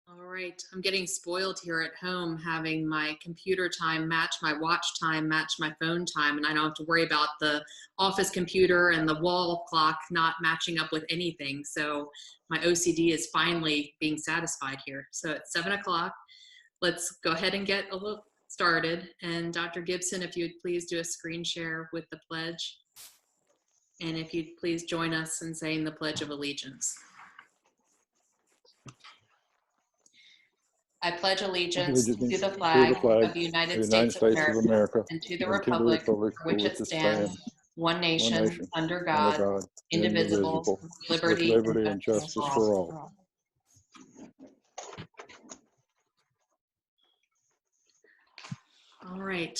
All right, I'm getting spoiled here at home, having my computer time match my watch time, match my phone time, and I don't have to worry about the office computer and the wall clock not matching up with anything. So my OCD is finally being satisfied here. So at 7 o'clock, let's go ahead and get a little started. And Dr. Gibson, if you'd please do a screen share with the pledge. And if you'd please join us in saying the Pledge of Allegiance. I pledge allegiance to the flag of the United States of America and to the republic for which it stands, one nation, under God, indivisible, with liberty and justice for all. All right.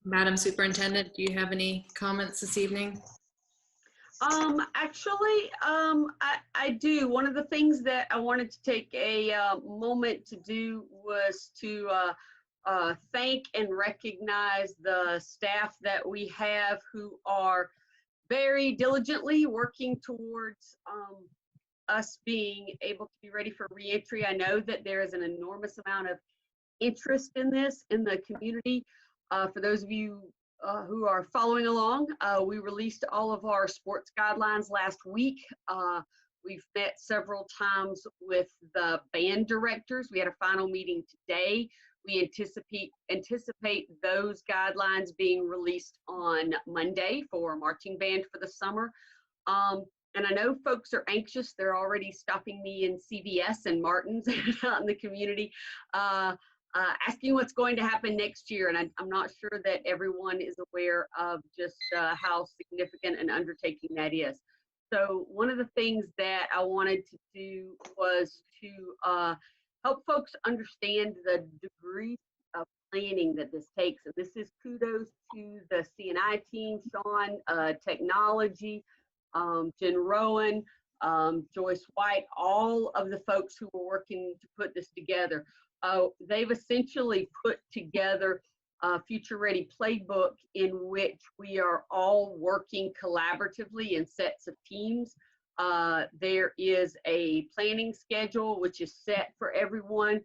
Madam Superintendent, do you have any comments this evening? Actually, I do. One of the things that I wanted to take a moment to do was to thank and recognize the staff that we have who are very diligently working towards us being able to be ready for reentry. I know that there is an enormous amount of interest in this in the community. For those of you who are following along, we released all of our sports guidelines last week. We've met several times with the band directors. We had a final meeting today. We anticipate those guidelines being released on Monday for marching band for the summer. And I know folks are anxious. They're already stopping me in CVS and Martin's out in the community, asking what's going to happen next year. And I'm not sure that everyone is aware of just how significant an undertaking that is. So one of the things that I wanted to do was to help folks understand the degree of planning that this takes. And this is kudos to the CNI team, Sean, technology, Jen Rowan, Joyce White, all of the folks who were working to put this together. They've essentially put together a Future Ready playbook in which we are all working collaboratively in sets of teams. There is a planning schedule which is set for everyone,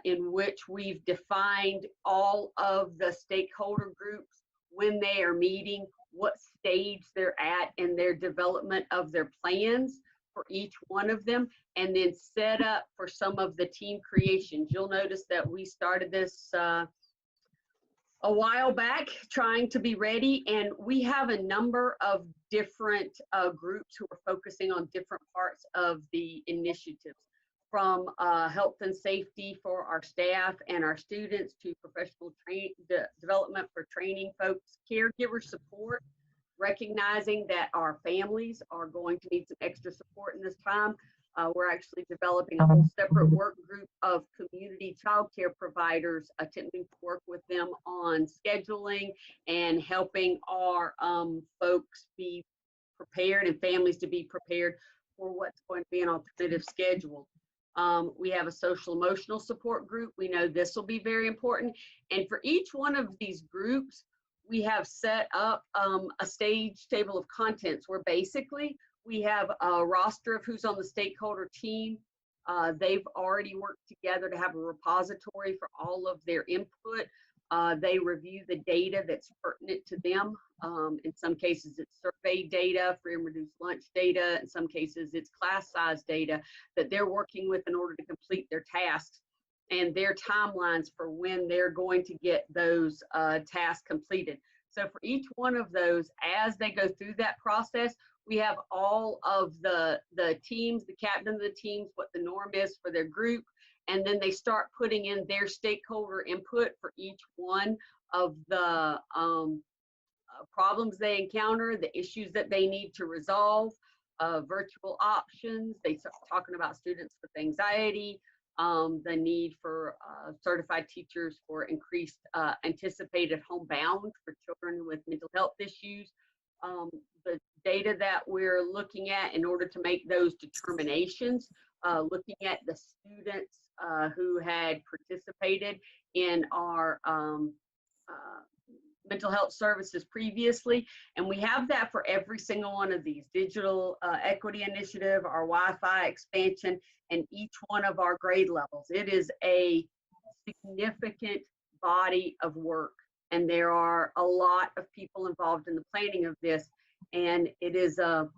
in which we've defined all of the stakeholder groups, when they are meeting, what stage they're at in their development of their plans for each one of them, and then set up for some of the team creations. You'll notice that we started this a while back trying to be ready, and we have a number of different groups who are focusing on different parts of the initiatives, from health and safety for our staff and our students to professional development for training folks, caregiver support, recognizing that our families are going to need some extra support in this time. We're actually developing a whole separate work group of community childcare providers, attempting to work with them on scheduling and helping our folks be prepared and families to be prepared for what's going to be an alternative schedule. We have a social emotional support group. We know this will be very important. And for each one of these groups, we have set up a stage table of contents where basically we have a roster of who's on the stakeholder team. They've already worked together to have a repository for all of their input. They review the data that's pertinent to them. In some cases, it's survey data, free and reduced lunch data. In some cases, it's class size data that they're working with in order to complete their tasks and their timelines for when they're going to get those tasks completed. So for each one of those, as they go through that process, we have all of the teams, the captain of the teams, what the norm is for their group, and then they start putting in their stakeholder input for each one of the problems they encounter, the issues that they need to resolve, virtual options. They start talking about students with anxiety, the need for certified teachers for increased anticipated homebound for children with mental health issues. The data that we're looking at in order to make those determinations, looking at the students who had participated in our mental health services previously, and we have that for every single one of these: digital equity initiative, our Wi-Fi expansion, and each one of our grade levels. It is a significant body of work, and there are a lot of people involved in the planning of this, and it is a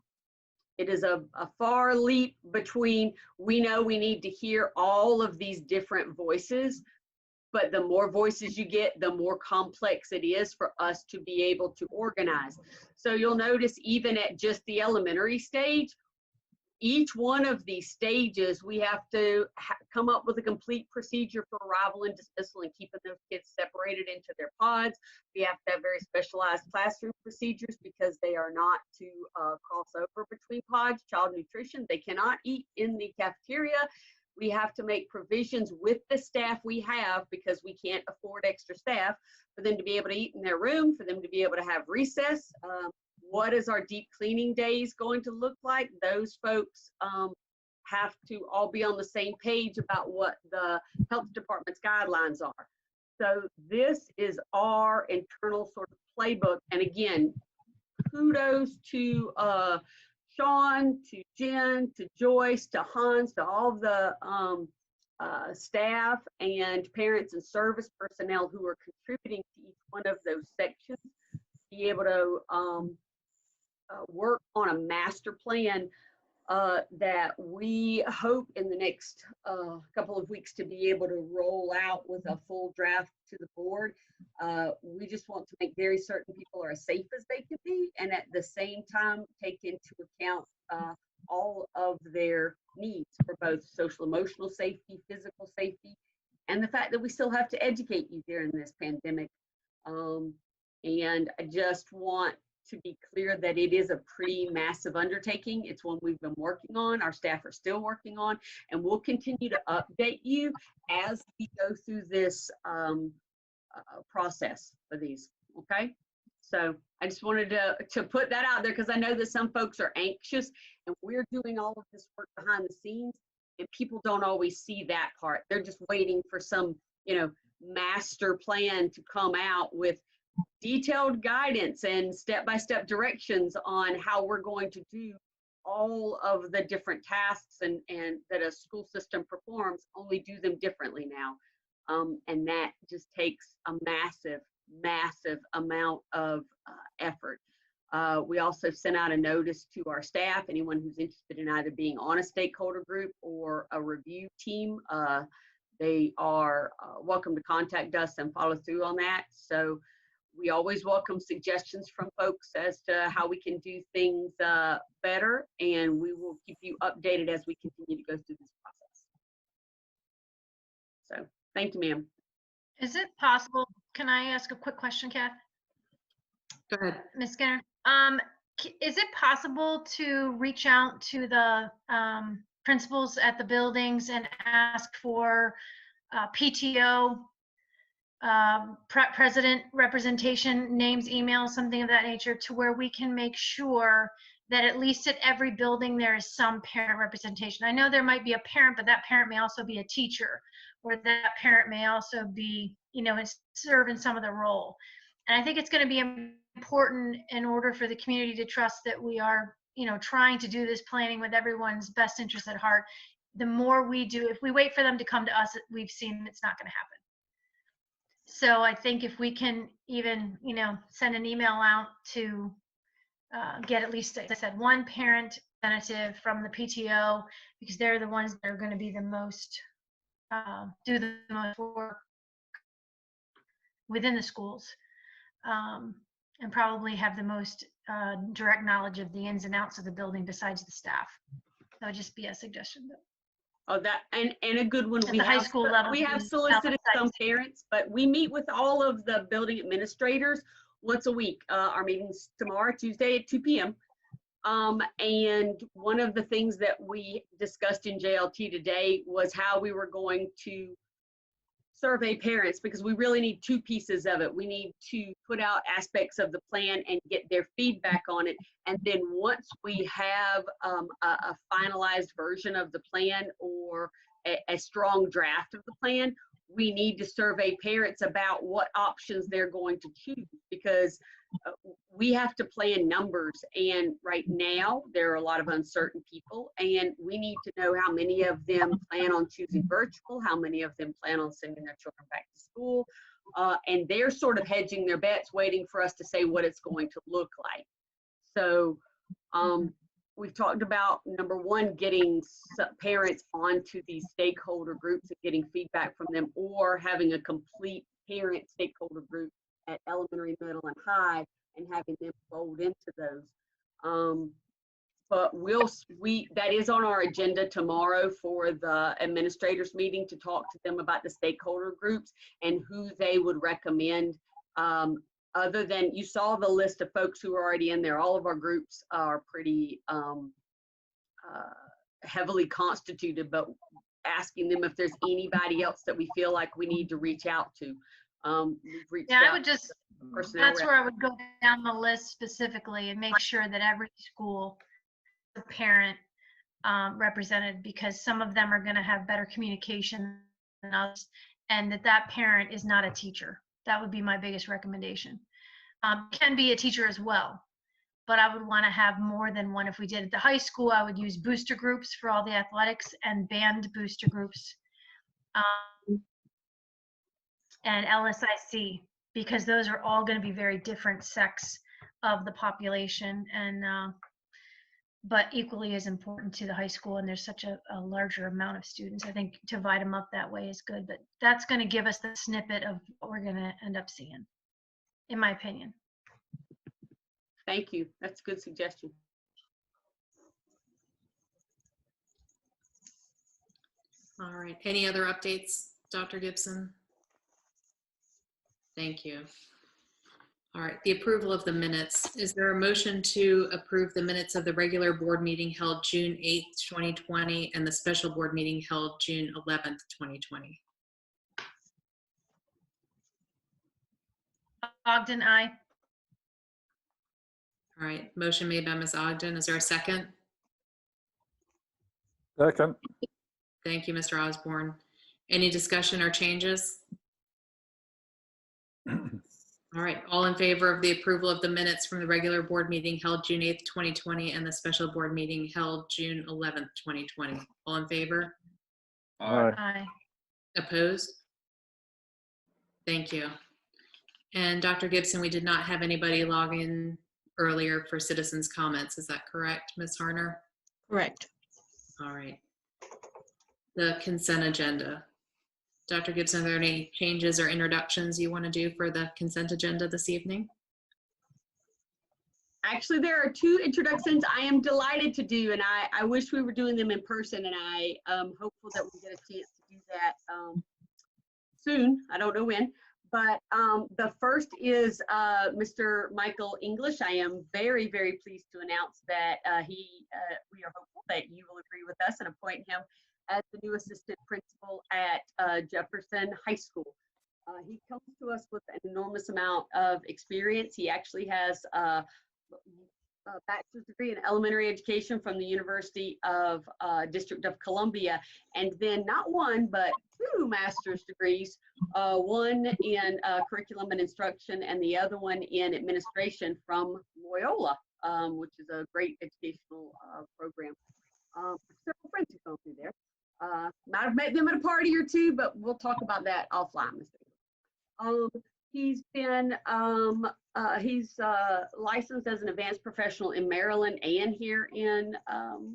far leap between, we know we need to hear all of these different voices, but the more voices you get, the more complex it is for us to be able to organize. So you'll notice even at just the elementary stage, each one of these stages, we have to come up with a complete procedure for arrival and dismissal and keeping those kids separated into their pods. We have to have very specialized classroom procedures because they are not to cross over between pods. Child nutrition, they cannot eat in the cafeteria. We have to make provisions with the staff we have, because we can't afford extra staff, for them to be able to eat in their room, for them to be able to have recess. What is our deep cleaning days going to look like? Those folks have to all be on the same page about what the health department's guidelines are. So this is our internal sort of playbook. And again, kudos to Sean, to Jen, to Joyce, to Hans, to all the staff and parents and service personnel who are contributing to each one of those sections, to be able to work on a master plan that we hope in the next couple of weeks to be able to roll out with a full draft to the board. We just want to make very certain people are as safe as they can be, and at the same time take into account all of their needs for both social emotional safety, physical safety, and the fact that we still have to educate you during this pandemic. And I just want to be clear that it is a pretty massive undertaking. It's one we've been working on, our staff are still working on, and we'll continue to update you as we go through this process for these, okay? So I just wanted to put that out there, because I know that some folks are anxious, and we're doing all of this work behind the scenes, and people don't always see that part. They're just waiting for some, master plan to come out with detailed guidance and step-by-step directions on how we're going to do all of the different tasks and that a school system performs, only do them differently now. And that just takes a massive amount of effort. We also sent out a notice to our staff, anyone who's interested in either being on a stakeholder group or a review team, they are welcome to contact us and follow through on that. So we always welcome suggestions from folks as to how we can do things better, and we will keep you updated as we continue to go through this process. So thank you, ma'am. Is it possible, can I ask a quick question, Kath? Go ahead. Ms. Skinner, is it possible to reach out to the principals at the buildings and ask for PTO, president representation, names, emails, something of that nature, to where we can make sure that at least at every building there is some parent representation? I know there might be a parent, but that parent may also be a teacher, or that parent may also be, serve in some of the role. And I think it's going to be important in order for the community to trust that we are, trying to do this planning with everyone's best interest at heart. The more we do, if we wait for them to come to us, we've seen it's not going to happen. So I think if we can even, send an email out to get at least, as I said, one parent representative from the PTO, because they're the ones that are going to be the most, do the most work within the schools, and probably have the most direct knowledge of the ins and outs of the building besides the staff. That would just be a suggestion. Oh, that and a good one. At the high school level, we have solicited some parents, but we meet with all of the building administrators once a week. Our meeting's tomorrow, Tuesday at 2 p.m. And one of the things that we discussed in JLT today was how we were going to survey parents, because we really need two pieces of it. We need to put out aspects of the plan and get their feedback on it. And then once we have a finalized version of the plan, or a strong draft of the plan, we need to survey parents about what options they're going to choose, because because we have to plan numbers, and right now there are a lot of uncertain people, and we need to know how many of them plan on choosing virtual, how many of them plan on sending their children back to school, and they're sort of hedging their bets, waiting for us to say what it's going to look like. So we've talked about, number one, getting parents onto these stakeholder groups and getting feedback from them, or having a complete parent stakeholder group at elementary, middle, and high, and having them fold into those. But that is on our agenda tomorrow for the administrators meeting, to talk to them about the stakeholder groups and who they would recommend. Other than, you saw the list of folks who are already in there. All of our groups are pretty heavily constituted, but asking them if there's anybody else that we feel like we need to reach out to. We've reached out. I would just, that's where I would go down the list specifically and make sure that every school, the parent represented, because some of them are going to have better communication than others, and that parent is not a teacher. That would be my biggest recommendation. Can be a teacher as well, but I would want to have more than one. If we did at the high school, I would use booster groups for all the athletics and band booster groups, and LSIC, because those are all going to be very different sects of the population, and but equally as important to the high school, and there's such a larger amount of students. I think to divide them up that way is good, but that's going to give us the snippet of what we're going to end up seeing, in my opinion. Thank you. That's a good suggestion. All right. Any other updates, Dr. Gibson? Thank you. All right. The approval of the minutes. Is there a motion to approve the minutes of the regular board meeting held June 8th, 2020, and the special board meeting held June 11th, 2020? Ogden, aye. All right. Motion made by Ms. Ogden. Is there a second? Second. Thank you, Mr. Osborne. Any discussion or changes? All right, all in favor of the approval of the minutes from the regular board meeting held June 8th, 2020, and the special board meeting held June 11th, 2020? All in favor? Aye. Aye. Opposed? Thank you. And Dr. Gibson, we did not have anybody log in earlier for citizens' comments. Is that correct, Ms. Harner? Correct. All right. The consent agenda. Dr. Gibson, are there any changes or introductions you want to do for the consent agenda this evening? Actually, there are two introductions I am delighted to do, and I wish we were doing them in person, and I am hopeful that we get a chance to do that soon. I don't know when, but the first is Mr. Michael English. I am very, very pleased to announce that we are hopeful that you will agree with us and appoint him as the new assistant principal at Jefferson High School. He comes to us with an enormous amount of experience. He actually has a bachelor's degree in elementary education from the University of District of Columbia, and then not one, but two master's degrees, one in curriculum and instruction and the other one in administration from Loyola, which is a great educational program. Several friends who come through there. Might have met them at a party or two, but we'll talk about that offline, Mr. He's been licensed as an advanced professional in Maryland and here in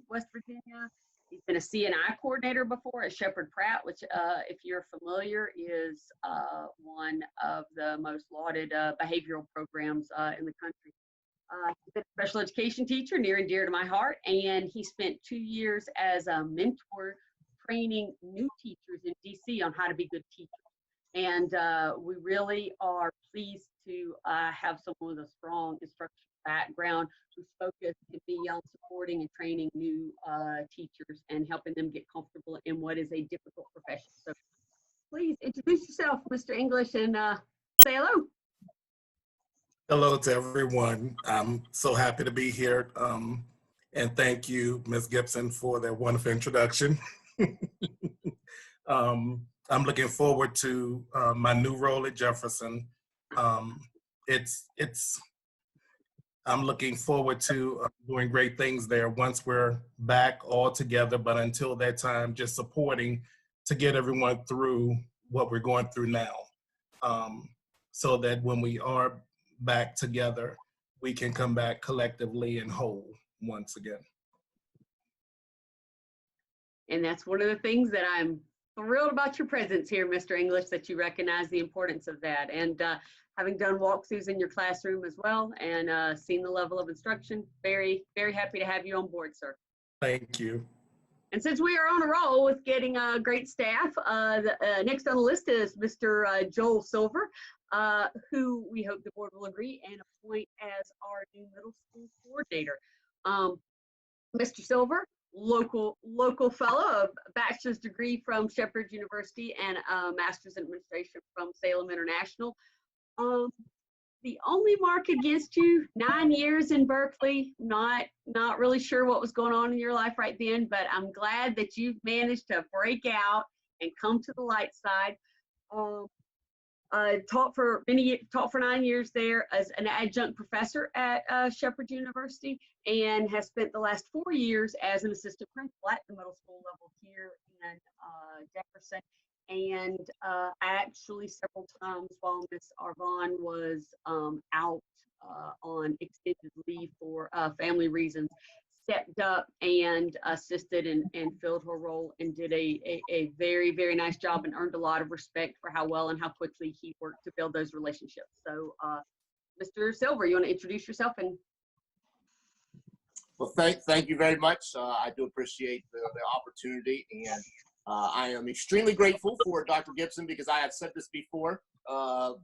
West Virginia. He's been a CNI coordinator before at Shepherd Pratt, which, if you're familiar, is one of the most lauded behavioral programs in the country. He's been a special education teacher, near and dear to my heart, and he spent 2 years as a mentor training new teachers in DC on how to be good teachers. And we really are pleased to have someone with a strong instructional background whose focus can be on supporting and training new teachers and helping them get comfortable in what is a difficult profession. So please introduce yourself, Mr. English, and say hello. Hello to everyone. I'm so happy to be here. And thank you, Ms. Gibson, for that wonderful introduction. I'm looking forward to my new role at Jefferson. I'm looking forward to doing great things there once we're back all together. But until that time, just supporting to get everyone through what we're going through now, so that when we are back together, we can come back collectively and whole once again. And that's one of the things that I'm thrilled about your presence here, Mr. English, that you recognize the importance of that. And having done walkthroughs in your classroom as well and seen the level of instruction, very, very happy to have you on board, sir. Thank you. And since we are on a roll with getting great staff, next on the list is Mr. Joel Silver, who we hope the board will agree and appoint as our new middle school coordinator. Mr. Silver, local fellow, a bachelor's degree from Shepherd University and a master's in administration from Salem International. The only mark against you, 9 years in Berkeley, not really sure what was going on in your life right then, but I'm glad that you've managed to break out and come to the light side. Taught for 9 years there as an adjunct professor at Shepherd University, and has spent the last 4 years as an assistant principal at the middle school level here in Jefferson. And actually several times while Ms. Arvon was out on extended leave for family reasons, stepped up and assisted and filled her role and did a very, very nice job and earned a lot of respect for how well and how quickly he worked to build those relationships. So Mr. Silver, you want to introduce yourself? And well, thank you very much. I do appreciate the opportunity, and I am extremely grateful for Dr. Gibson, because I have said this before.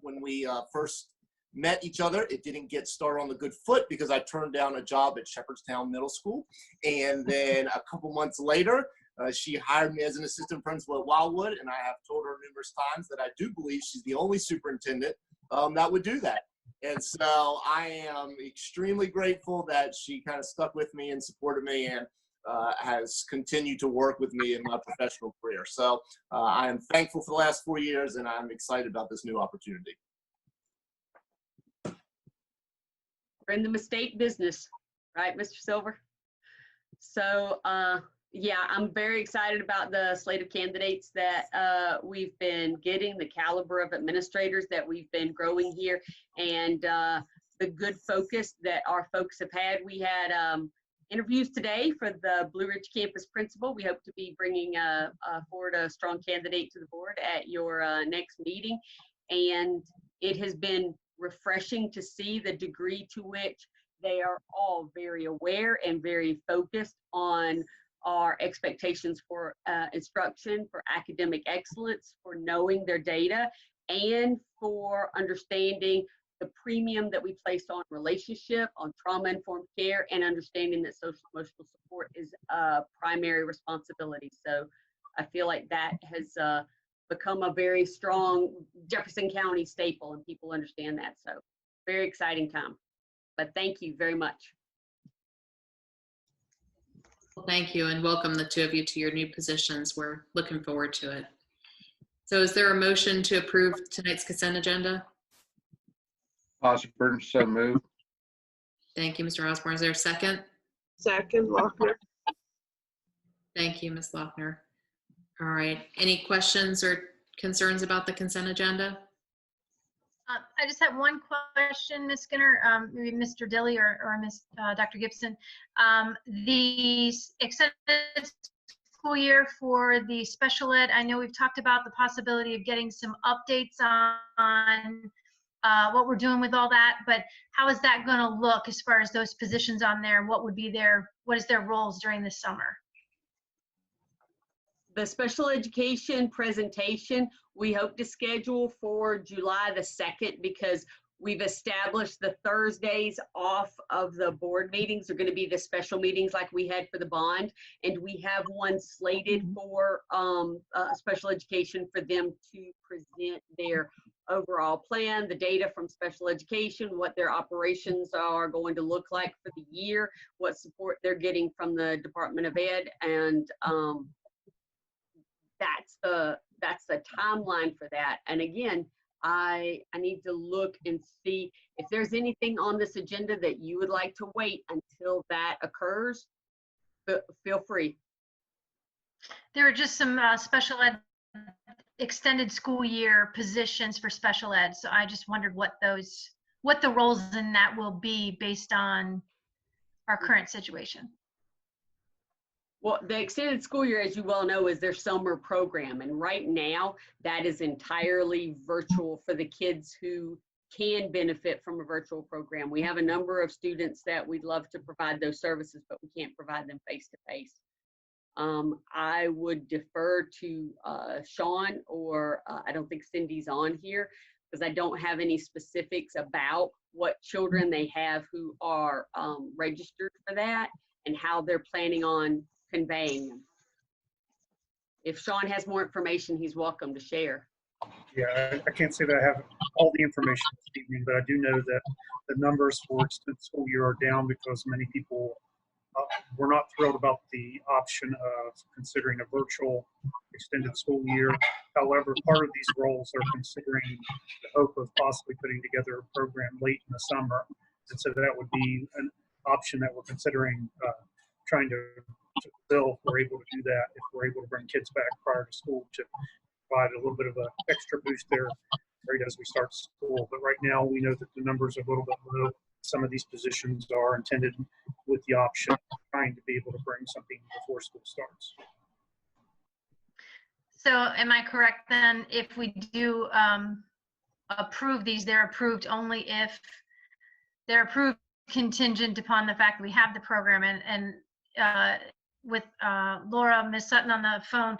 When we first met each other, it didn't get started on the good foot because I turned down a job at Shepherdstown Middle School. And then a couple months later, she hired me as an assistant principal at Wildwood, and I have told her numerous times that I do believe she's the only superintendent that would do that. And so I am extremely grateful that she kind of stuck with me and supported me, and has continued to work with me in my professional career. So I am thankful for the last 4 years, and I'm excited about this new opportunity. we're in the mistake business, right, Mr. Silver? So yeah, I'm very excited about the slate of candidates that we've been getting, the caliber of administrators that we've been growing here, and the good focus that our folks have had. We had interviews today for the Blue Ridge campus principal. We hope to be bringing forward a strong candidate to the board at your next meeting. And it has been refreshing to see the degree to which they are all very aware and very focused on our expectations for instruction, for academic excellence, for knowing their data, and for understanding the premium that we place on relationship, on trauma-informed care, and understanding that social emotional support is a primary responsibility. So I feel like that has become a very strong Jefferson County staple, and people understand that. So very exciting time. But thank you very much. Well, thank you, and welcome the two of you to your new positions. We're looking forward to it. So is there a motion to approve tonight's consent agenda? Osborne, so moved. Thank you, Mr. Osborne. Is there a second? Second, Lochner. Thank you, Ms. Lochner. All right. Any questions or concerns about the consent agenda? I just have one question, Ms. Skinner, maybe Mr. Dilly or Ms. Dr. Gibson. The extended school year for the special ed, I know we've talked about the possibility of getting some updates on what we're doing with all that, but how is that going to look as far as those positions on there? What is their roles during the summer? The special education presentation, we hope to schedule for July the 2nd, because we've established the Thursdays off of the board meetings are going to be the special meetings like we had for the bond. And we have one slated for special education for them to present their overall plan, the data from special education, what their operations are going to look like for the year, what support they're getting from the Department of Ed, and that's the timeline for that. And again, I need to look and see if there's anything on this agenda that you would like to wait until that occurs. Feel free. There are just some special ed extended school year positions for special ed. So I just wondered what the roles in that will be based on our current situation. Well, the extended school year, as you well know, is their summer program. And right now, that is entirely virtual for the kids who can benefit from a virtual program. We have a number of students that we'd love to provide those services, but we can't provide them face-to-face. I would defer to Sean, or I don't think Cindy's on here, because I don't have any specifics about what children they have who are registered for that and how they're planning on conveying them. If Sean has more information, he's welcome to share. Yeah, I can't say that I have all the information this evening, but I do know that the numbers for extended school year are down because many people were not thrilled about the option of considering a virtual extended school year. However, part of these roles are considering the hope of possibly putting together a program late in the summer. And so that would be an option that we're considering trying to fill if we're able to do that, if we're able to bring kids back prior to school to provide a little bit of an extra boost there right as we start school. But right now we know that the numbers are a little bit low. Some of these positions are intended with the option of trying to be able to bring something before school starts. So am I correct then, if we do approve these, they're approved only if they're approved contingent upon the fact that we have the program, and with Laura, Ms. Sutton on the phone,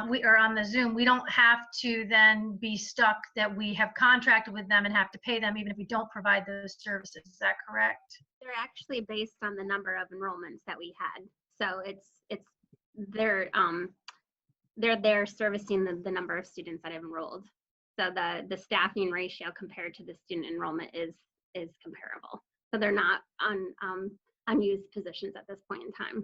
we are on the Zoom, we don't have to then be stuck that we have contracted with them and have to pay them even if we don't provide those services. Is that correct? They're actually based on the number of enrollments that we had. So they're there servicing the number of students that have enrolled. So the staffing ratio compared to the student enrollment is comparable. So they're not on unused positions at this point in time.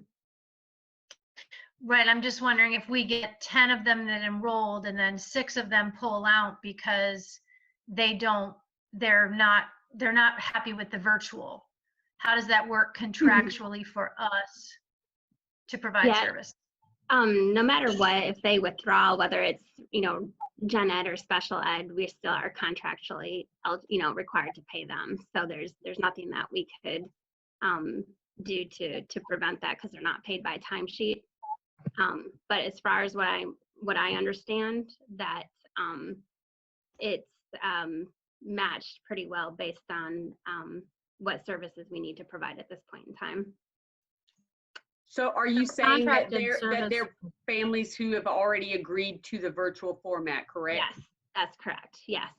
Right, I'm just wondering if we get 10 of them that enrolled and then 6 of them pull out because they're not happy with the virtual. How does that work contractually for us to provide service? No matter what, if they withdraw, whether it's, gen ed or special ed, we still are contractually, required to pay them. So there's nothing that we could do to prevent that because they're not paid by timesheet. But as far as what I understand, that it's matched pretty well based on what services we need to provide at this point in time. So are you saying that they're families who have already agreed to the virtual format, correct? Yes, that's correct. Yes.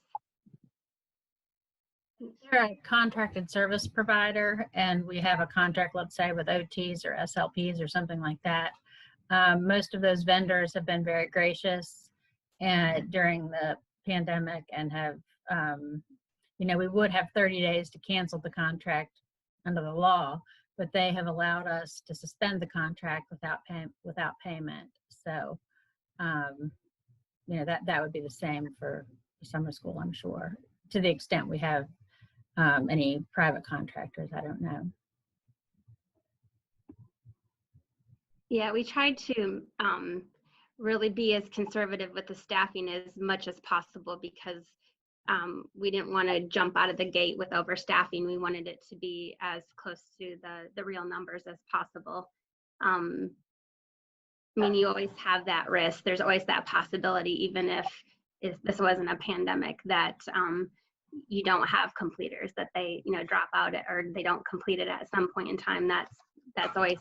They're a contracted service provider, and we have a contract, let's say, with OTs or SLPs or something like that. Most of those vendors have been very gracious during the pandemic and have, we would have 30 days to cancel the contract under the law, but they have allowed us to suspend the contract without payment. So, that would be the same for summer school, I'm sure, to the extent we have any private contractors. I don't know. Yeah, we tried to really be as conservative with the staffing as much as possible because we didn't want to jump out of the gate with overstaffing. We wanted it to be as close to the real numbers as possible. You always have that risk. There's always that possibility, even if this wasn't a pandemic, that you don't have completers, that they drop out or they don't complete it at some point in time. That's always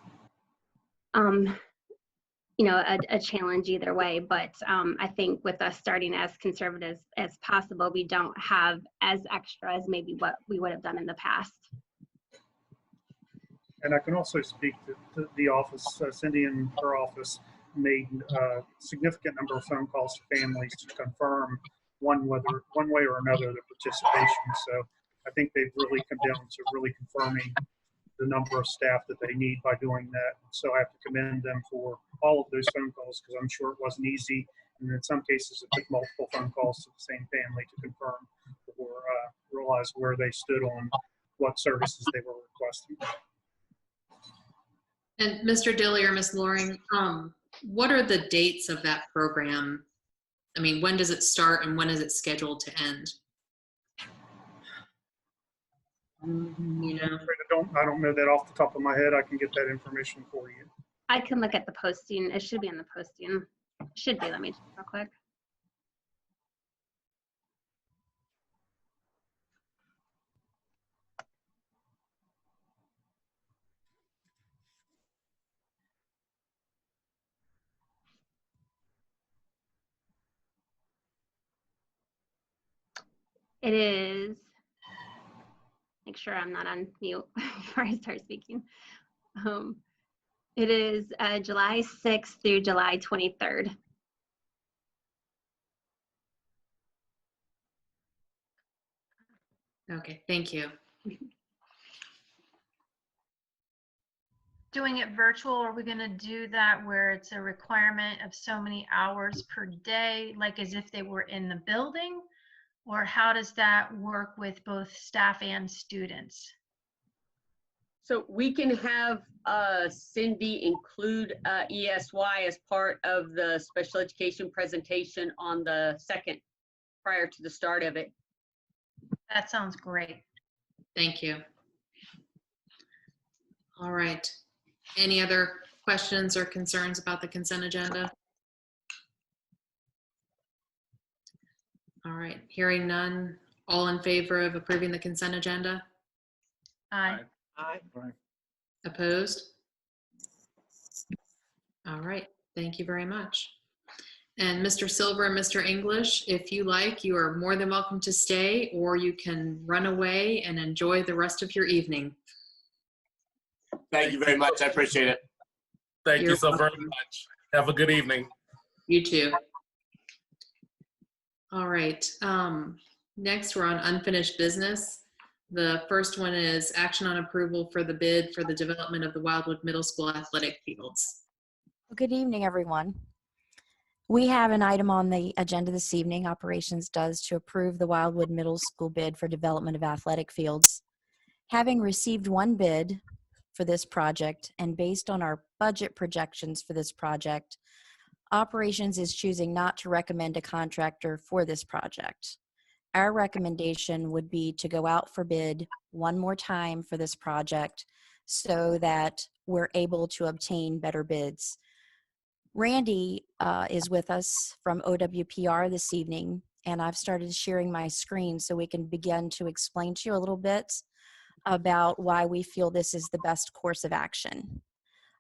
a challenge either way, but I think with us starting as conservative as possible, we don't have as extra as maybe what we would have done in the past. And I can also speak to the office. Cindy and her office made a significant number of phone calls to families to confirm one way or another their participation. So I think they've really come down to really confirming the number of staff that they need by doing that. So I have to commend them for all of those phone calls because I'm sure it wasn't easy And in some cases, it took multiple phone calls to the same family to confirm or realize where they stood on what services they were requesting. And Mr. Dilly or Ms. Loring, what are the dates of that program? I mean, when does it start and when is it scheduled to end? You know, I don't know that off the top of my head. I can get that information for you. I can look at the posting. It should be in the posting. Should be. Let me check real quick. It is, make sure I'm not on mute before I start speaking. It is July 6th through July 23rd. okay, thank you. Doing it virtual, are we gonna do that where it's a requirement of so many hours per day, like as if they were in the building? Or how does that work with both staff and students? So we can have Cindy include ESY as part of the special education presentation on the 2nd, prior to the start of it. That sounds great. Thank you. All right. Any other questions or concerns about the consent agenda? All right, hearing none. All in favor of approving the consent agenda? Aye. Aye. Opposed? All right, thank you very much. And Mr. Silver and Mr. English, if you like, you are more than welcome to stay, or you can run away and enjoy the rest of your evening. Thank you very much. I appreciate it. Thank You're you so very welcome. much. Have a good evening. You too. All right, next we're on unfinished business. The first one is action on approval for the bid for the development of the Wildwood Middle School athletic fields. Good evening, everyone. We have an item on the agenda this evening. Operations does to approve the Wildwood Middle School bid for development of athletic fields. Having received one bid for this project and based on our budget projections for this project, Operations is choosing not to recommend a contractor for this project. Our recommendation would be to go out for bid one more time for this project so that we're able to obtain better bids. Randy is with us from OWPR this evening, and I've started sharing my screen so we can begin to explain to you a little bit about why we feel this is the best course of action.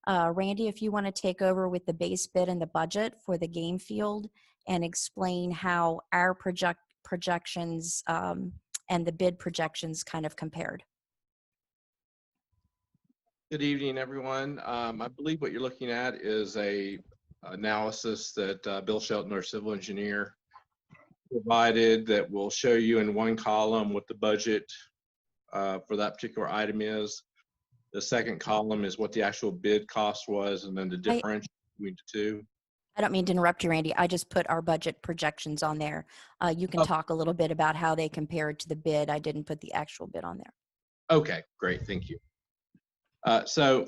Randy, if you want to take over with the base bid and the budget for the game field and explain how our projections and the bid projections kind of compared. Good evening, everyone. I believe what you're looking at is a analysis that Bill Shelton, our civil engineer, provided that will show you in one column what the budget for that particular item is. The second column is what the actual bid cost was, and then the differential between the two. I don't mean to interrupt you, Randy. I just put our budget projections on there. You can talk a little bit about how they compared to the bid. I didn't put the actual bid on there. Okay, great, thank you. So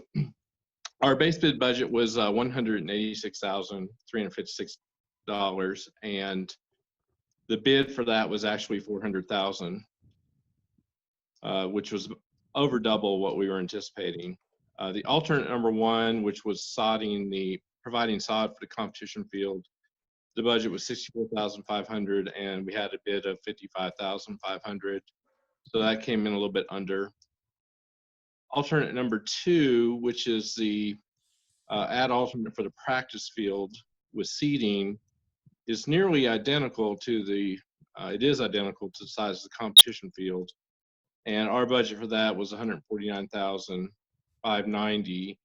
our base bid budget was $186,356, and the bid for that was actually $400,000, which was over double what we were anticipating. The alternate number one, which was providing sod for the competition field, the budget was $64,500, and we had a bid of $55,500. So that came in a little bit under. Alternate number two, which is the add alternate for the practice field with seating, is nearly identical to the size of the competition field. And our budget for that was $149,590,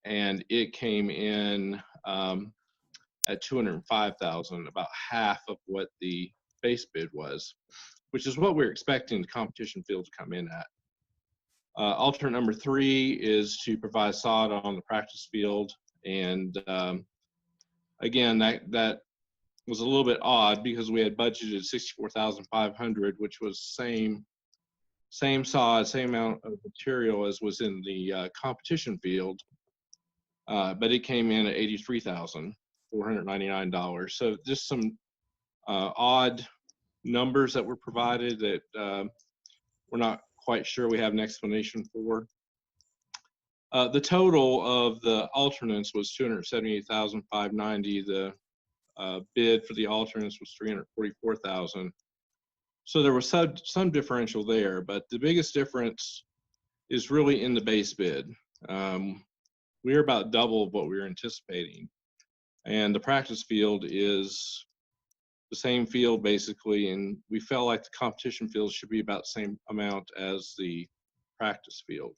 and it came in at $205,000, about half of what the base bid was, which is what we're expecting the competition field to come in at. Alternate number three is to provide sod on the practice field, and again, that was a little bit odd because we had budgeted 64,500, which was same size, same amount of material as was in the competition field, but it came in at $83,499. So just some odd numbers that were provided that we're not quite sure we have an explanation for. The total of the alternates was $278,590. The bid for the alternates was $344,000. So there was some differential there, but the biggest difference is really in the base bid. We're about double what we were anticipating. And the practice field is the same field basically, and we felt like the competition field should be about the same amount as the practice field.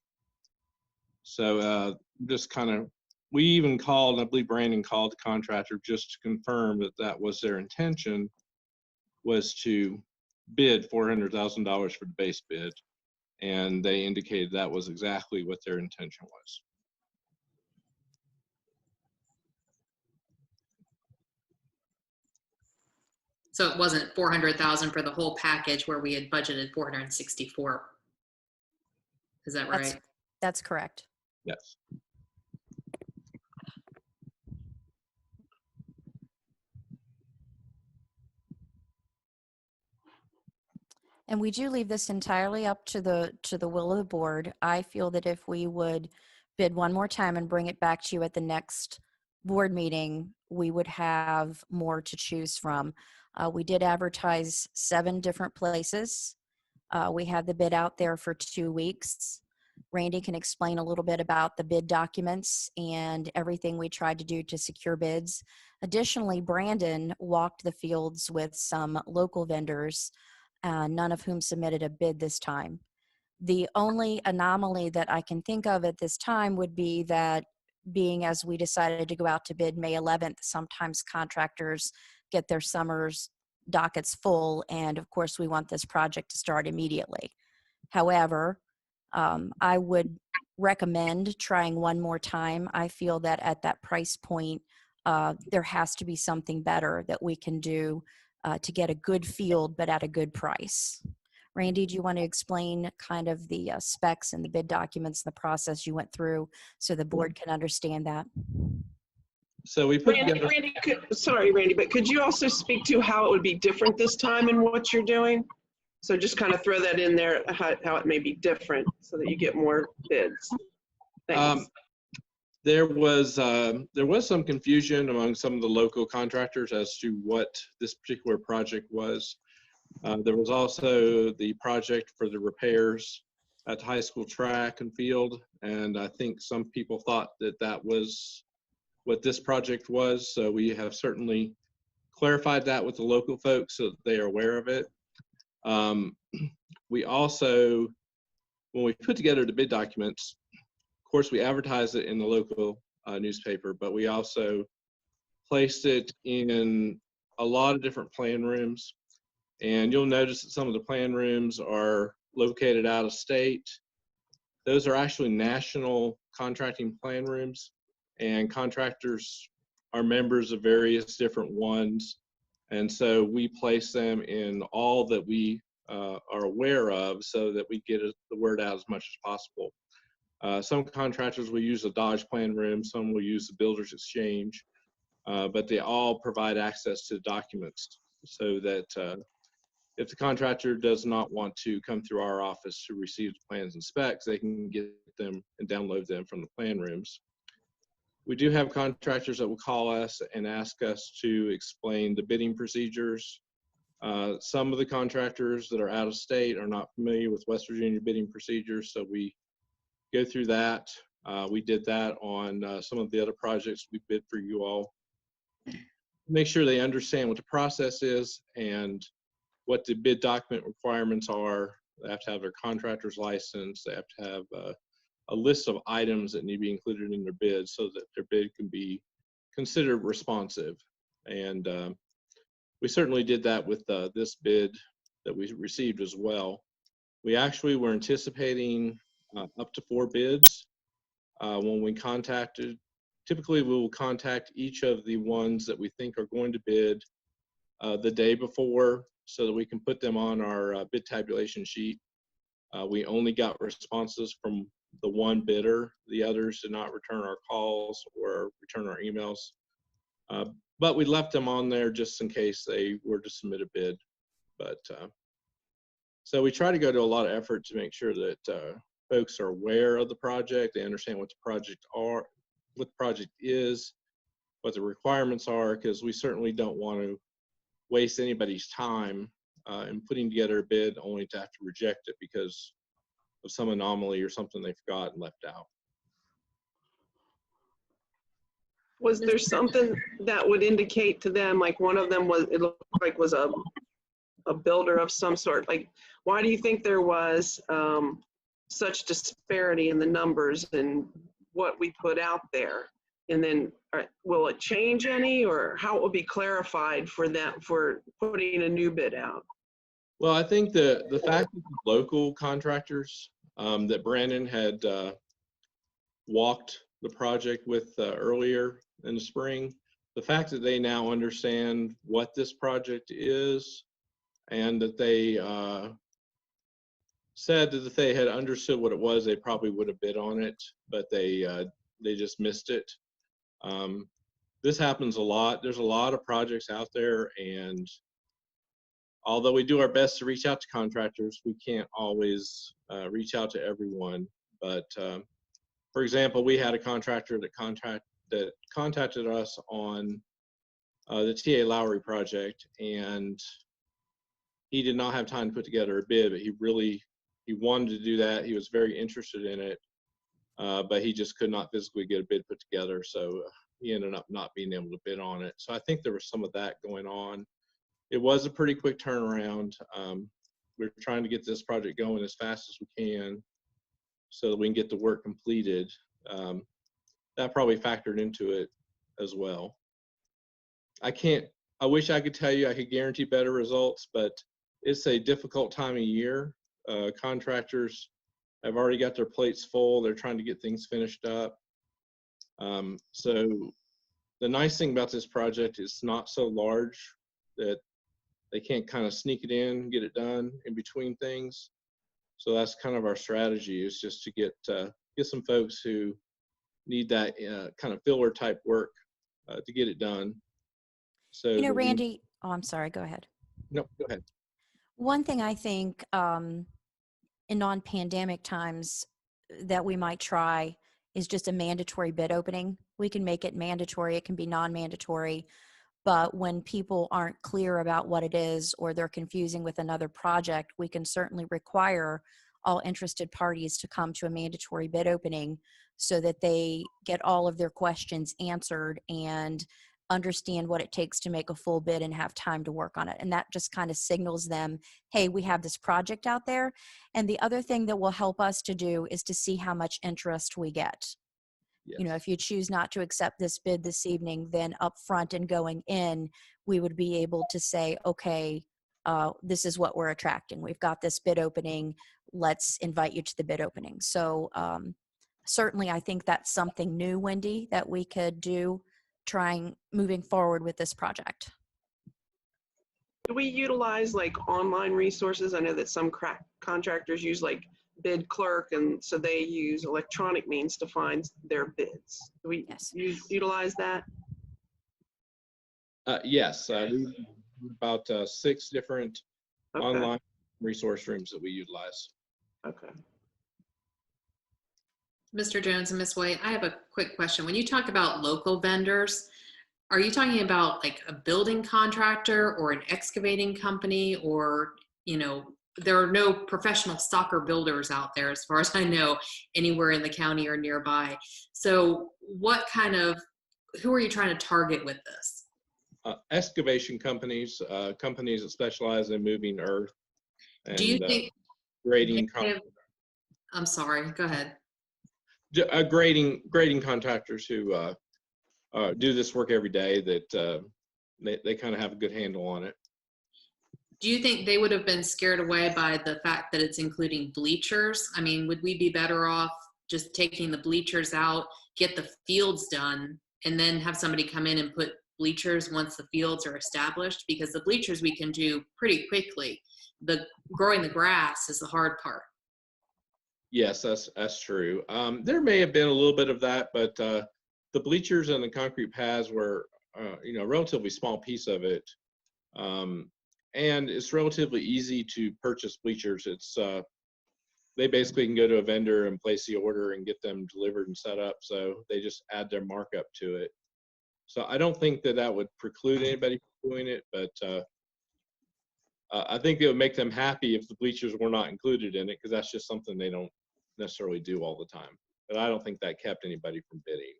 So just kind of, we even called, I believe Brandon called the contractor just to confirm that that was their intention, was to bid $400,000 for the base bid. And they indicated that was exactly what their intention was. So it wasn't 400,000 for the whole package where we had budgeted 464. Is that right? That's correct. Yes. And we do leave this entirely up to the will of the board. I feel that if we would bid one more time and bring it back to you at the next board meeting, we would have more to choose from. We did advertise 7 different places. We had the bid out there for 2 weeks. Randy can explain a little bit about the bid documents and everything we tried to do to secure bids. Additionally, Brandon walked the fields with some local vendors, none of whom submitted a bid this time. The only anomaly that I can think of at this time would be that, being as we decided to go out to bid May 11th, sometimes contractors get their summer's dockets full, and of course we want this project to start immediately. However, I would recommend trying one more time. I feel that at that price point, there has to be something better that we can do to get a good field, but at a good price. Randy, do you want to explain kind of the specs and the bid documents and the process you went through so the board can understand that? So we put together. Sorry, Randy, but could you also speak to how it would be different this time in what you're doing? So just kind of throw that in there, how it may be different so that you get more bids. Thanks. There was some confusion among some of the local contractors as to what this particular project was. There was also the project for the repairs at the high school track and field, and I think some people thought that that was what this project was. So we have certainly clarified that with the local folks so that they are aware of it. We also, when we put together the bid documents, of course, we advertised it in the local newspaper, but we also placed it in a lot of different plan rooms. And you'll notice that some of the plan rooms are located out of state. Those are actually national contracting plan rooms, and contractors are members of various different ones. And so we place them in all that we are aware of so that we get the word out as much as possible. Some contractors will use a Dodge plan room, some will use the Builders Exchange, but they all provide access to documents so that if the contractor does not want to come through our office to receive the plans and specs, they can get them and download them from the plan rooms. We do have contractors that will call us and ask us to explain the bidding procedures. Some of the contractors that are out of state are not familiar with West Virginia bidding procedures, so we go through that. We did that on some of the other projects we bid for you all. Make sure they understand what the process is and what the bid document requirements are. They have to have their contractor's license. They have to have a list of items that need to be included in their bid so that their bid can be considered responsive. And we certainly did that with this bid that we received as well. We actually were anticipating up to 4 bids when we contacted. Typically, we will contact each of the ones that we think are going to bid the day before so that we can put them on our bid tabulation sheet. We only got responses from the one bidder. The others did not return our calls or return our emails. But we left them on there just in case they were to submit a bid. But so we try to go to a lot of effort to make sure that folks are aware of the project. They understand what the project is, what the requirements are, because we certainly don't want to waste anybody's time in putting together a bid only to have to reject it because of some anomaly or something they forgot and left out. Was there something that would indicate to them, like one of them was, it looked like was a builder of some sort? Like, why do you think there was such disparity in the numbers and what we put out there? And then will it change any, or how it will be clarified for them for putting a new bid out? Well, I think the fact that the local contractors that Brandon had walked the project with earlier in the spring, the fact that they now understand what this project is, and that they said that if they had understood what it was, they probably would have bid on it, but they just missed it. This happens a lot. There's a lot of projects out there, and although we do our best to reach out to contractors, we can't always reach out to everyone. But for example, we had a contractor that contacted us on the T.A. Lowry project, and he did not have time to put together a bid, but he wanted to do that. He was very interested in it, but he just could not physically get a bid put together. So he ended up not being able to bid on it. So I think there was some of that going on. It was a pretty quick turnaround. We're trying to get this project going as fast as we can so that we can get the work completed. That probably factored into it as well. I wish I could tell you I could guarantee better results, but it's a difficult time of year. Contractors have already got their plates full. They're trying to get things finished up. So the nice thing about this project is not so large that they can't kind of sneak it in, get it done in between things. So that's kind of our strategy, is just to get some folks who need that kind of filler type work to get it done. So You know, Randy, oh, I'm sorry, go ahead. No, go ahead. One thing I think in non-pandemic times that we might try is just a mandatory bid opening. We can make it mandatory, it can be non-mandatory, but when people aren't clear about what it is or they're confusing with another project, we can certainly require all interested parties to come to a mandatory bid opening so that they get all of their questions answered and understand what it takes to make a full bid and have time to work on it. And that just kind of signals them, hey, we have this project out there. And the other thing that will help us to do is to see how much interest we get. Yes. You know, if you choose not to accept this bid this evening, then up front and going in, we would be able to say, okay, this is what we're attracting. We've got this bid opening. Let's invite you to the bid opening. So certainly I think that's something new, Wendy, that we could do moving forward with this project. Do we utilize like online resources? I know that some contractors use like bid clerk, and so they use electronic means to find their bids. Do we utilize that? Yes, about 6 different online resource rooms that we utilize. Okay. Mr. Jones and Ms. White, I have a quick question. When you talk about local vendors, are you talking about like a building contractor or an excavating company, or, you know, there are no professional soccer builders out there, as far as I know, anywhere in the county or nearby. So who are you trying to target with this? Excavation companies, companies that specialize in moving earth. And, do you think grading? I'm sorry, go ahead. Grading contractors who do this work every day, that they kind of have a good handle on it. Do you think they would have been scared away by the fact that it's including bleachers? I mean, would we be better off just taking the bleachers out, get the fields done, and then have somebody come in and put bleachers once the fields are established, because the bleachers we can do pretty quickly. The growing the grass is the hard part. Yes, that's true. There may have been a little bit of that, but the bleachers and the concrete pads were, a relatively small piece of it. And it's relatively easy to purchase bleachers. It's they basically can go to a vendor and place the order and get them delivered and set up. So they just add their markup to it. So I don't think that would preclude anybody from doing it, but I think it would make them happy if the bleachers were not included in it, because that's just something they don't necessarily do all the time. But I don't think that kept anybody from bidding.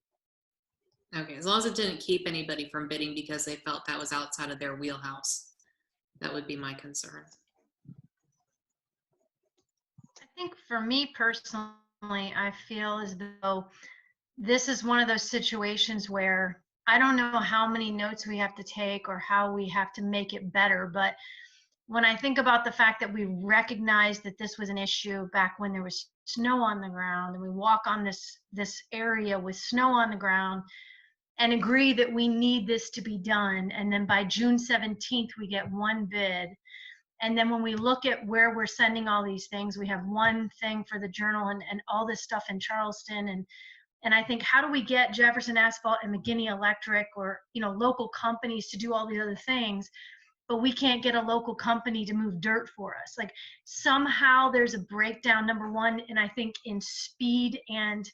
Okay, as long as it didn't keep anybody from bidding because they felt that was outside of their wheelhouse. That would be my concern. I think for me personally, I feel as though this is one of those situations where I don't know how many notes we have to take or how we have to make it better, but when I think about the fact that we recognized that this was an issue back when there was snow on the ground, and we walk on this area with snow on the ground and agree that we need this to be done, and then by June 17th we get one bid, and then when we look at where we're sending all these things, we have one thing for the Journal and all this stuff in Charleston, and I think, how do we get Jefferson Asphalt and McGinney Electric or local companies to do all these other things, but we can't get a local company to move dirt for us? Like, somehow there's a breakdown, number one, and I think in speed, and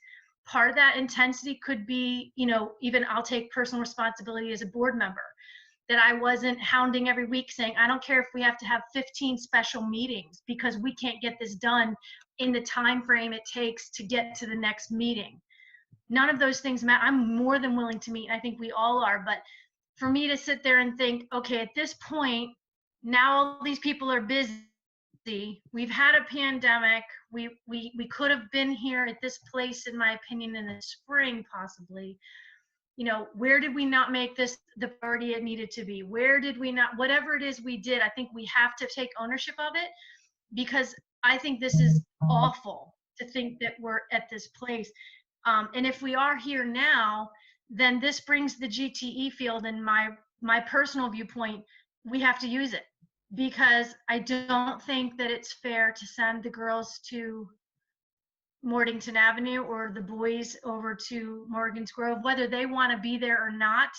part of that intensity could be, even I'll take personal responsibility as a board member, that I wasn't hounding every week saying, I don't care if we have to have 15 special meetings because we can't get this done in the time frame it takes to get to the next meeting. None of those things matter. I'm more than willing to meet. I think we all are, but for me to sit there and think, okay, at this point, now all these people are busy. We've had a pandemic. We could have been here at this place, in my opinion, in the spring, possibly. Where did we not make this the priority it needed to be? Where did we not, whatever it is we did, I think we have to take ownership of it, because I think this is awful to think that we're at this place. And if we are here now, then this brings the GTE field, in my personal viewpoint, we have to use it, because I don't think that it's fair to send the girls to Mortington Avenue or the boys over to Morgan's Grove, whether they want to be there or not.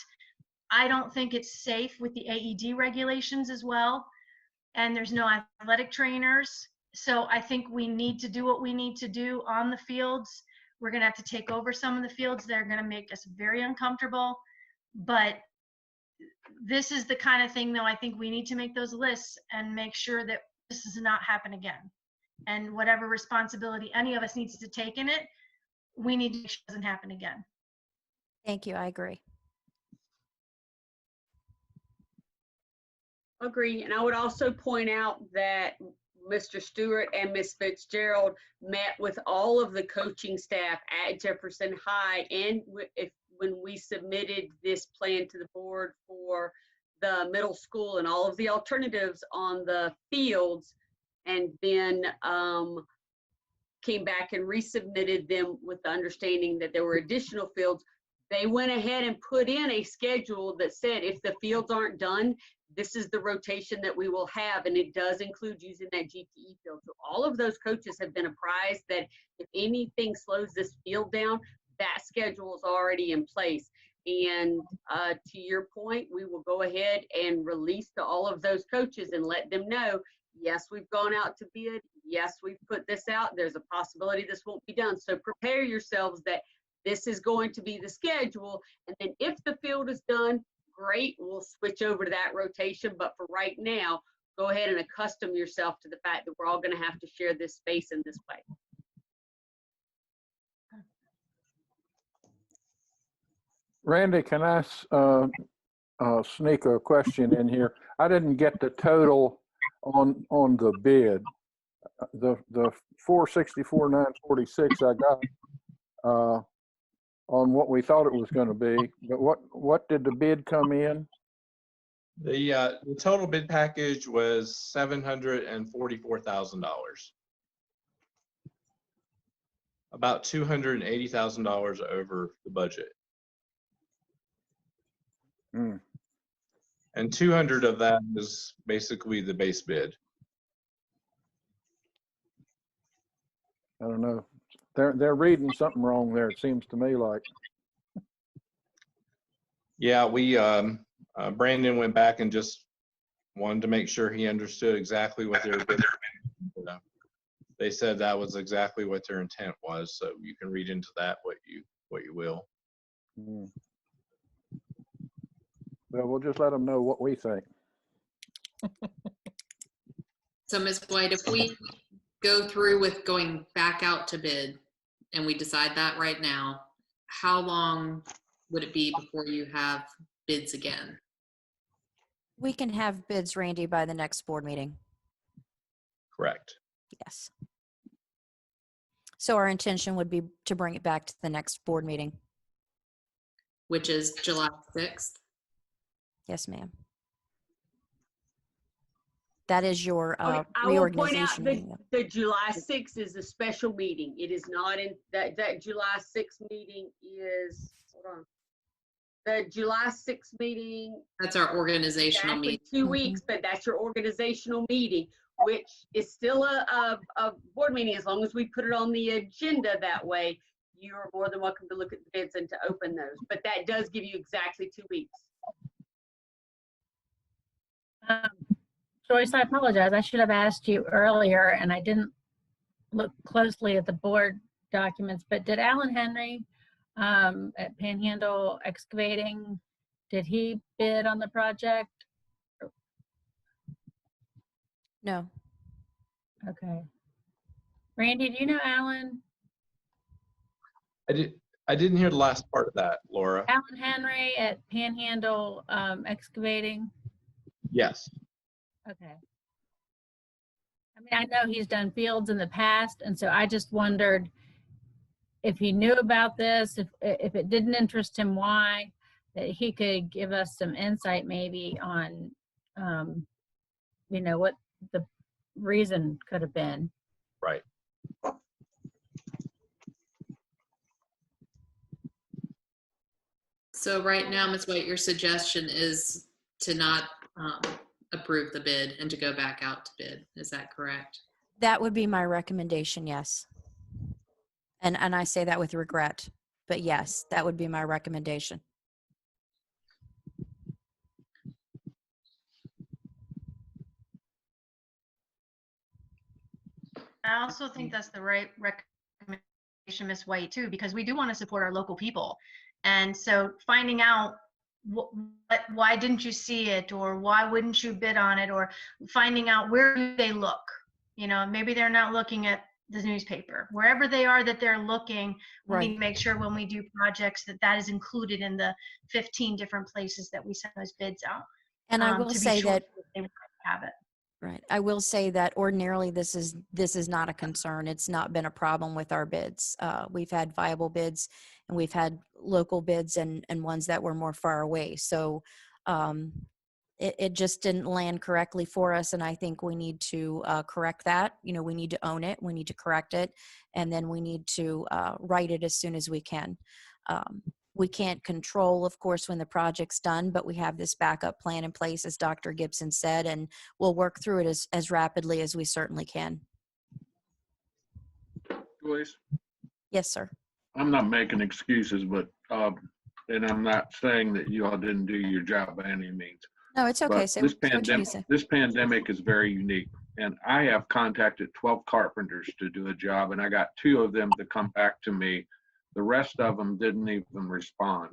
I don't think it's safe with the AED regulations as well, and there's no athletic trainers. So I think we need to do what we need to do on the fields. We're going to have to take over some of the fields that are going to make us very uncomfortable. But this is the kind of thing, though, I think we need to make those lists and make sure that this does not happen again. And whatever responsibility any of us needs to take in it, we need to make sure it doesn't happen again. Thank you. I agree. Agree. And I would also point out that Mr. Stewart and Ms. Fitzgerald met with all of the coaching staff at Jefferson High, and when we submitted this plan to the board for the middle school and all of the alternatives on the fields, and then came back and resubmitted them with the understanding that there were additional fields. They went ahead and put in a schedule that said, if the fields aren't done, this is the rotation that we will have, and it does include using that GTE field. So all of those coaches have been apprised that if anything slows this field down, that schedule is already in place. And to your point, we will go ahead and release to all of those coaches and let them know, yes, we've gone out to bid. Yes, we've put this out. There's a possibility this won't be done. So prepare yourselves that this is going to be the schedule. And then if the field is done, great, we'll switch over to that rotation. But for right now, go ahead and accustom yourself to the fact that we're all going to have to share this space in this way. Randy, can I sneak a question in here? I didn't get the total on the bid. The 464,946 I got on what we thought it was going to be, but what did the bid come in? The total bid package was $744,000. About $280,000 over the budget. Hmm. And 200 of that is basically the base bid. I don't know. They're reading something wrong there. It seems to me like. Yeah, we Brandon went back and just wanted to make sure he understood exactly what they were bidding. They said that was exactly what their intent was, so you can read into that what you will. Hmm. Well, we'll just let them know what we think. So Ms. White, if we go through with going back out to bid and we decide that right now, how long would it be before you have bids again? We can have bids, Randy, by the next board meeting. Correct. Yes. So our intention would be to bring it back to the next board meeting. Which is July 6th? Yes, ma'am. That is your I will point out reorganization that meeting. the July 6th is a special meeting. It is not in that July 6th meeting is, hold on. The July 6th meeting, That's our organizational exactly meeting. 2 weeks, but that's your organizational meeting, which is still a board meeting. As long as we put it on the agenda that way, you are more than welcome to look at the bids and to open those. But that does give you exactly 2 weeks. Joyce, I apologize. I should have asked you earlier, and I didn't look closely at the board documents, but did Alan Henry at Panhandle Excavating, did he bid on the project? No. Okay. Randy, do you know Alan? I didn't hear the last part of that, Laura. Alan Henry at Panhandle Excavating? Yes. Okay. I mean, I know he's done fields in the past, and so I just wondered if he knew about this, if it didn't interest him, why, that he could give us some insight maybe on, you know, what the reason could have been. Right. So right now, Ms. White, your suggestion is to not approve the bid and to go back out to bid. Is that correct? That would be my recommendation, yes. And I say that with regret, but yes, that would be my recommendation. I also think that's the right recommendation, Ms. White, too, because we do want to support our local people. And so finding out why didn't you see it, or why wouldn't you bid on it, or finding out where do they look. You know, maybe they're not looking at the newspaper. Wherever they are that they're looking, we need to make sure when we do projects that is included in the 15 different places that we send those bids out. And I will say that they have it. Right. I will say that ordinarily this is not a concern. It's not been a problem with our bids. We've had viable bids, and we've had local bids and ones that were more far away. So it just didn't land correctly for us, and I think we need to correct that. You know, we need to own it, we need to correct it, and then we need to write it as soon as we can. We can't control, of course, when the project's done, but we have this backup plan in place, as Dr. Gibson said, and we'll work through it as rapidly as we certainly can. Joyce, Yes, sir. I'm not making excuses, but and I'm not saying that you all didn't do your job by any means. No, it's okay. But this pandemic is very unique, and I have contacted 12 carpenters to do a job, and I got 2 of them to come back to me. The rest of them didn't even respond.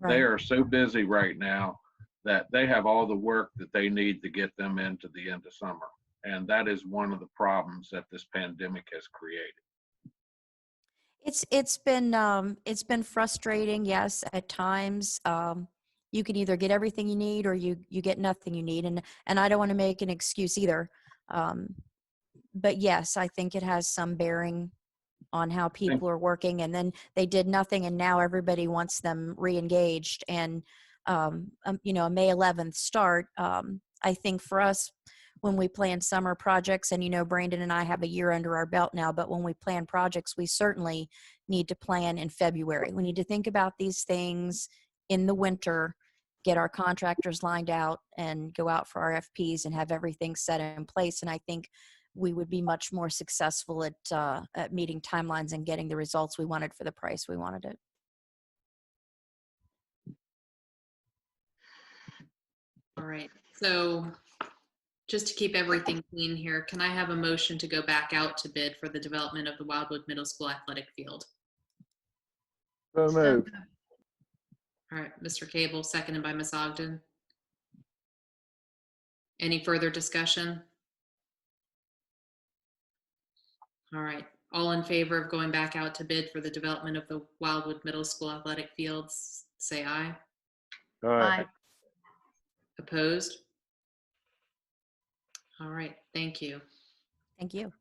They are so busy right now that they have all the work that they need to get them into the end of summer. And that is one of the problems that this pandemic has created. It's been frustrating, yes, at times. You can either get everything you need or you get nothing you need, and I don't want to make an excuse either. But yes, I think it has some bearing on how people are working, and then they did nothing, and now everybody wants them re-engaged. And you know, a May 11th start. I think for us, when we plan summer projects, and you know, Brandon and I have a year under our belt now, but when we plan projects, we certainly need to plan in February. We need to think about these things in the winter get our contractors lined out and go out for RFPs and have everything set in place. And I think we would be much more successful at meeting timelines and getting the results we wanted for the price we wanted it. All right. So just to keep everything clean here, can I have a motion to go back out to bid for the development of the Wildwood Middle School athletic field? So moved. All right, Mr. Cable, seconded by Ms. Ogden. Any further discussion? All right, all in favor of going back out to bid for the development of the Wildwood Middle School athletic fields, say aye. Aye. Opposed? All right, thank you. Thank you.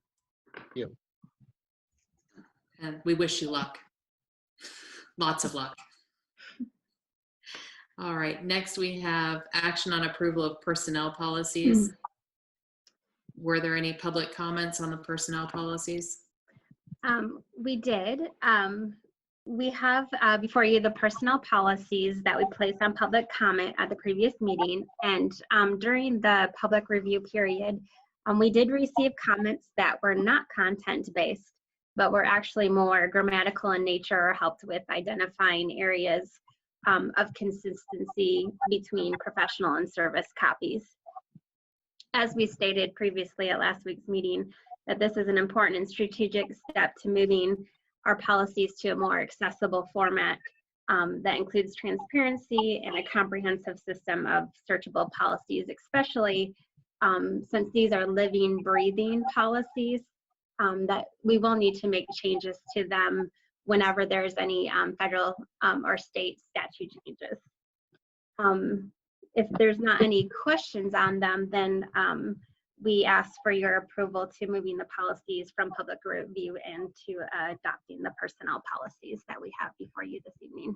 And we wish you luck. Lots of luck. All right, next we have action on approval of personnel policies. Were there any public comments on the personnel policies? We did. We have before you the personnel policies that we placed on public comment at the previous meeting. And during the public review period, we did receive comments that were not content-based, but were actually more grammatical in nature or helped with identifying areas of consistency between professional and service copies. As we stated previously at last week's meeting, that this is an important and strategic step to moving our policies to a more accessible format that includes transparency and a comprehensive system of searchable policies, especially since these are living, breathing policies that we will need to make changes to them whenever there's any federal or state statute changes. If there's not any questions on them, then we ask for your approval to moving the policies from public review and to adopting the personnel policies that we have before you this evening.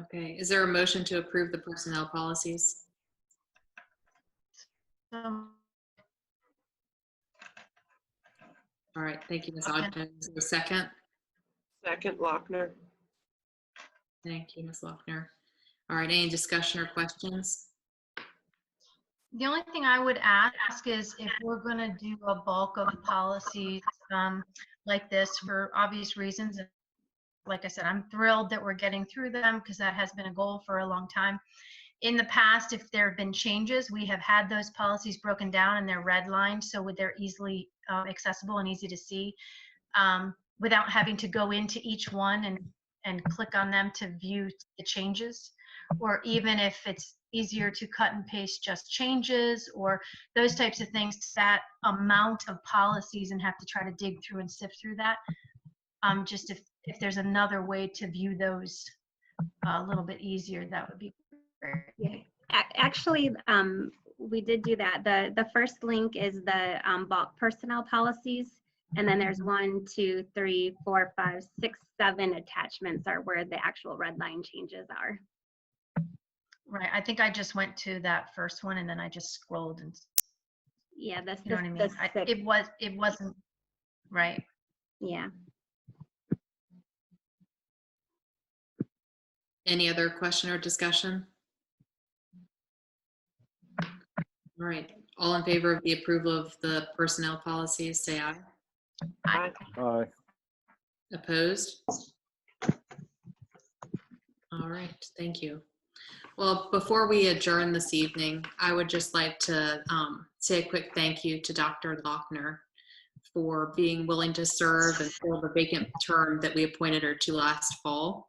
Okay, is there a motion to approve the personnel policies? All right, thank you, Ms. Ogden. Is there a second? Second, Lochner. Thank you, Ms. Lochner. All right, any discussion or questions? The only thing I would ask is if we're going to do a bulk of policies like this for obvious reasons. Like I said, I'm thrilled that we're getting through them because that has been a goal for a long time. In the past, if there have been changes, we have had those policies broken down and they're redlined so they're easily accessible and easy to see without having to go into each one and click on them to view the changes. Or even if it's easier to cut and paste just changes or those types of things, that amount of policies and have to try to dig through and sift through that. Just if there's another way to view those a little bit easier, that would be great. Yeah. Actually, we did do that. The first link is the bulk personnel policies. And then there's 1, 2, 3, 4, 5, 6, 7 attachments are where the actual red line changes are. Right. I think I just went to that first one and then I just scrolled and yeah, that's you know what I mean. It wasn't right. Yeah. Any other question or discussion? All right. All in favor of the approval of the personnel policies, say aye. Aye. Aye. Opposed? All right. Thank you. Well, before we adjourn this evening, I would just like to say a quick thank you to Dr. Lochner for being willing to serve and fill the vacant term that we appointed her to last fall.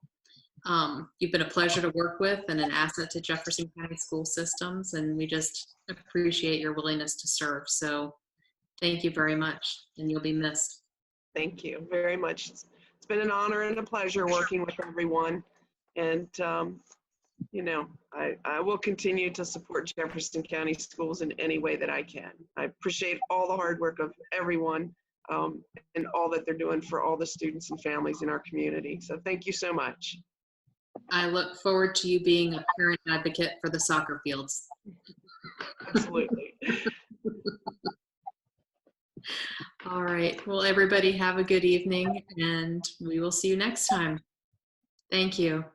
You've been a pleasure to work with and an asset to Jefferson County school systems, and we just appreciate your willingness to serve. So thank you very much, and you'll be missed. Thank you very much. It's been an honor and a pleasure working with everyone. And, you know, I will continue to support Jefferson County schools in any way that I can. I appreciate all the hard work of everyone and all that they're doing for all the students and families in our community. So thank you so much. I look forward to you being a parent advocate for the soccer fields. Absolutely. All right. Well, everybody have a good evening, and we will see you next time. Thank you.